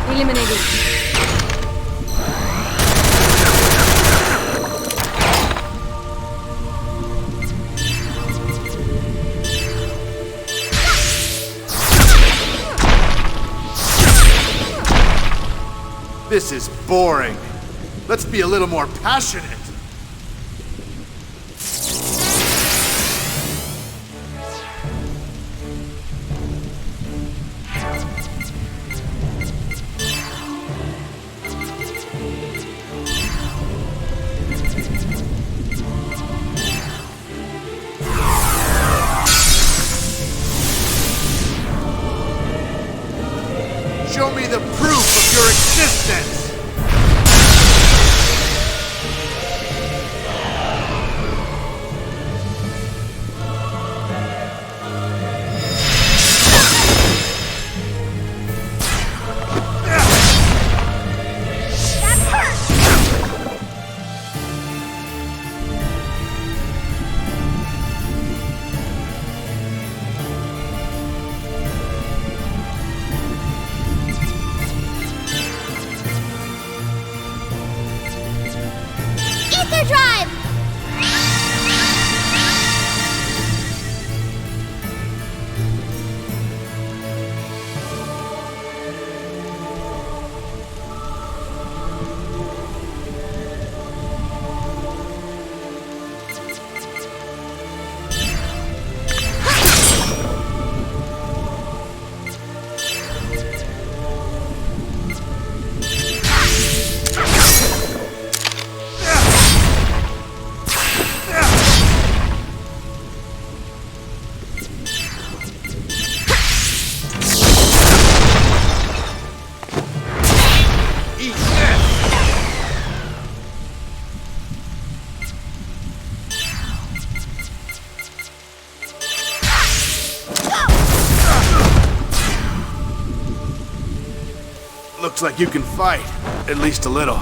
Eliminated. This is boring. Let's be a little more passionate. Show me the proof of your existence! Looks like you can fight, at least a little.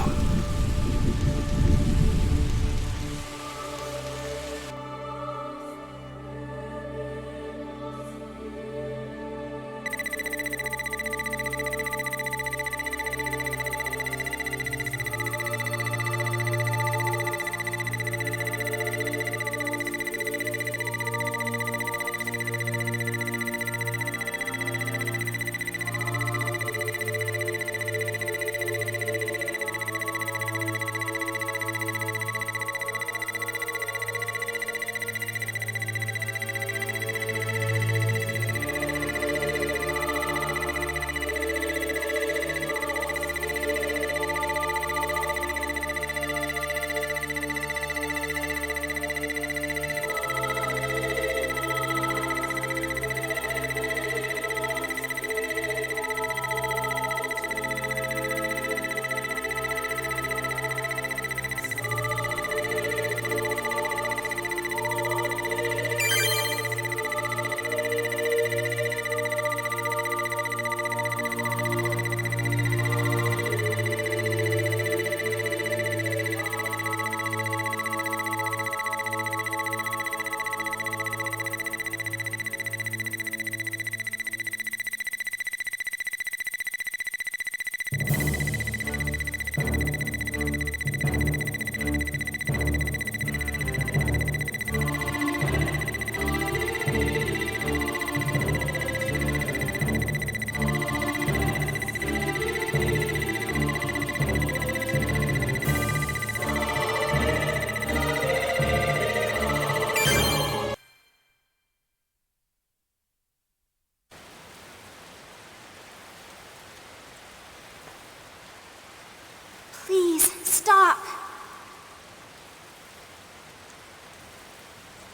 Please, stop.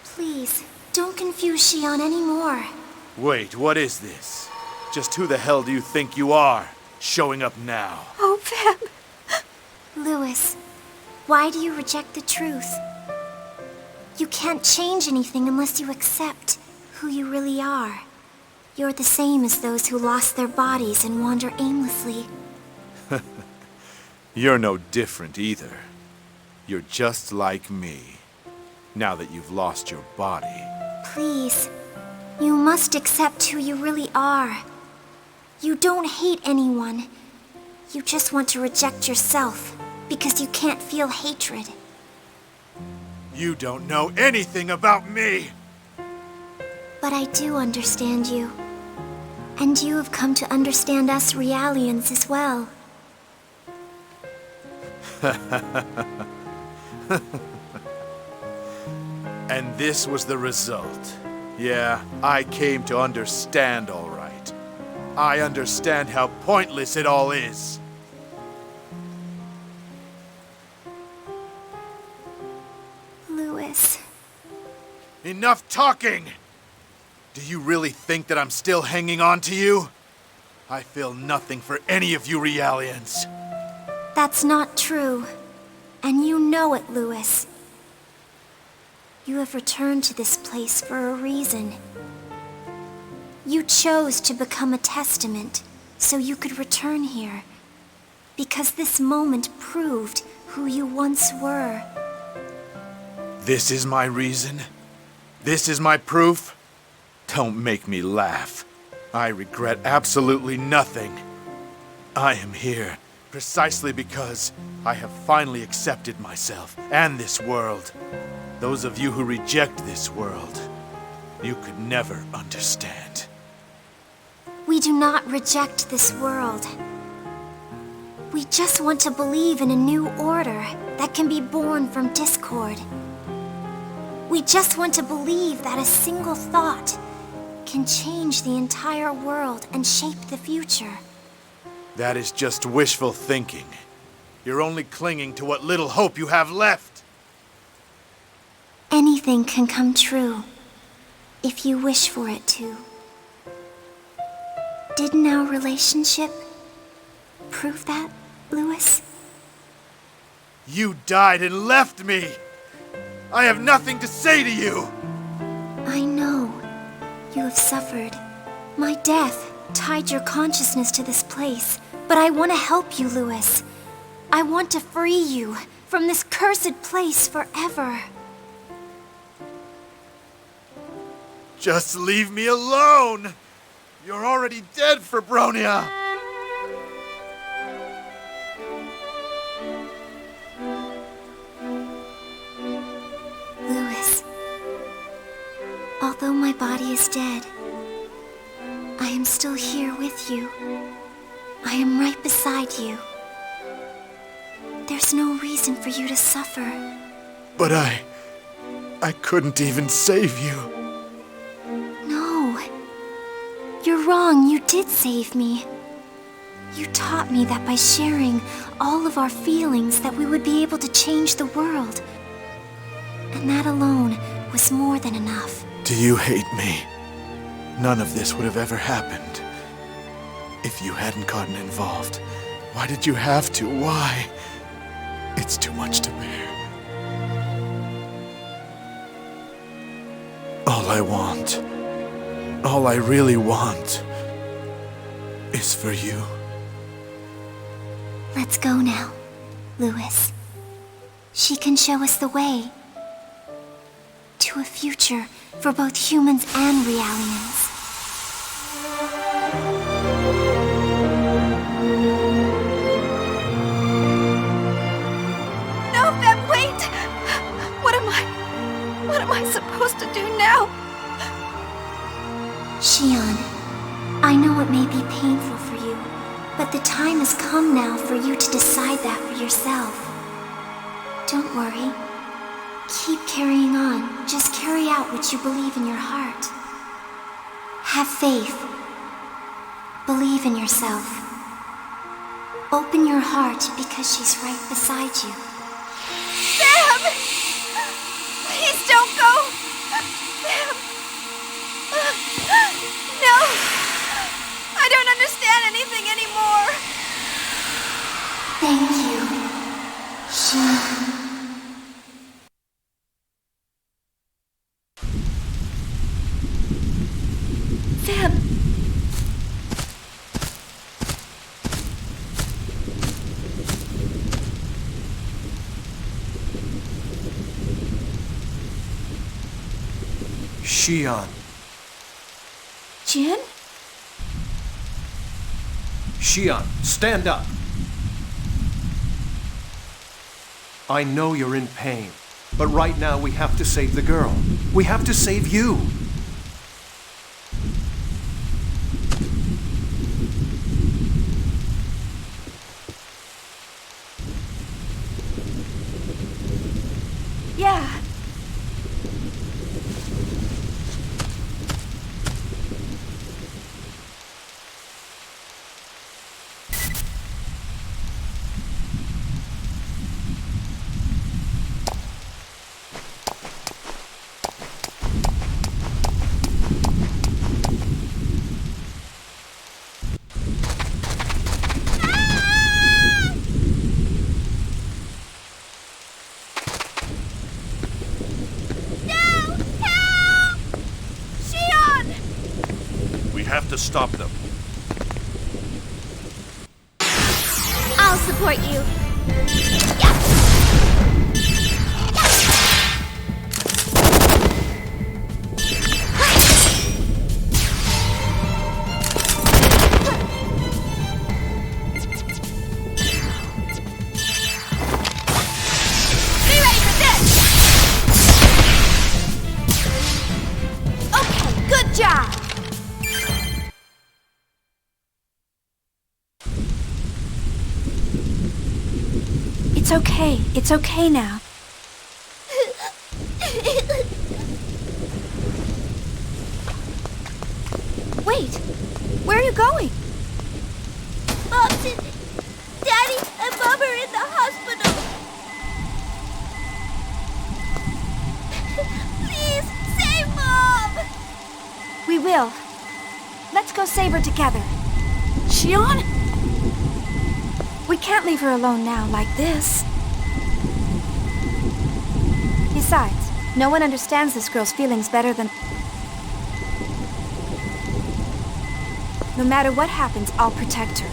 Please, don't confuse Shion anymore. Wait, what is this? Just who the hell do you think you are, showing up now? Oh, Feb. Louis, why do you reject the truth? You can't change anything unless you accept who you really are. You're the same as those who lost their bodies and wander aimlessly. You're no different either. You're just like me, now that you've lost your body. Please, you must accept who you really are. You don't hate anyone. You just want to reject yourself because you can't feel hatred. You don't know anything about me! But I do understand you. And you have come to understand us Realians as well. And this was the result. Yeah, I came to understand all right. I understand how pointless it all is. Louis. Enough talking! Do you really think that I'm still hanging on to you? I feel nothing for any of you Realians. That's not true. And you know it, Louis. You have returned to this place for a reason. You chose to become a testament so you could return here. Because this moment proved who you once were. This is my reason? This is my proof? Don't make me laugh. I regret absolutely nothing. I am here precisely because I have finally accepted myself and this world. Those of you who reject this world, you could never understand. We do not reject this world. We just want to believe in a new order that can be born from discord. We just want to believe that a single thought can change the entire world and shape the future. That is just wishful thinking. You're only clinging to what little hope you have left. Anything can come true, if you wish for it to. Didn't our relationship prove that, Louis? You died and left me! I have nothing to say to you! I know. You have suffered. My death tied your consciousness to this place, but I want to help you, Louis. I want to free you from this cursed place forever. Just leave me alone! You're already dead, Febronia! Louis, although my body is dead, I am still here with you. I am right beside you. There's no reason for you to suffer. But I couldn't even save you. No. You're wrong. You did save me. You taught me that by sharing all of our feelings that we would be able to change the world. And that alone was more than enough. Do you hate me? None of this would have ever happened if you hadn't gotten involved. Why did you have to? Why? It's too much to bear. All I want, all I really want, is for you. Let's go now, Louis. She can show us the way to a future for both humans and Realians. No, Feb, wait! What am I supposed to do now? Shion, I know it may be painful for you, but the time has come now for you to decide that for yourself. Don't worry. Keep carrying on. Just carry out what you believe in your heart. Have faith. Believe in yourself. Open your heart because she's right beside you. Sam! Please don't go! Sam! No! I don't understand anything anymore! Thank you, Shion. Sam! Shion. Jin? Shion, stand up. I know you're in pain, but right now we have to save the girl. We have to save you. Yeah. To stop them. I'll support you. Be ready for this! Okay, good job! It's okay. It's okay now. Wait! Where are you going? Mom's in... Daddy and Mom are in the hospital. Please, save Mom! We will. Let's go save her together. Shion? We can't leave her alone now, like this. Besides, no one understands this girl's feelings better than... No matter what happens, I'll protect her.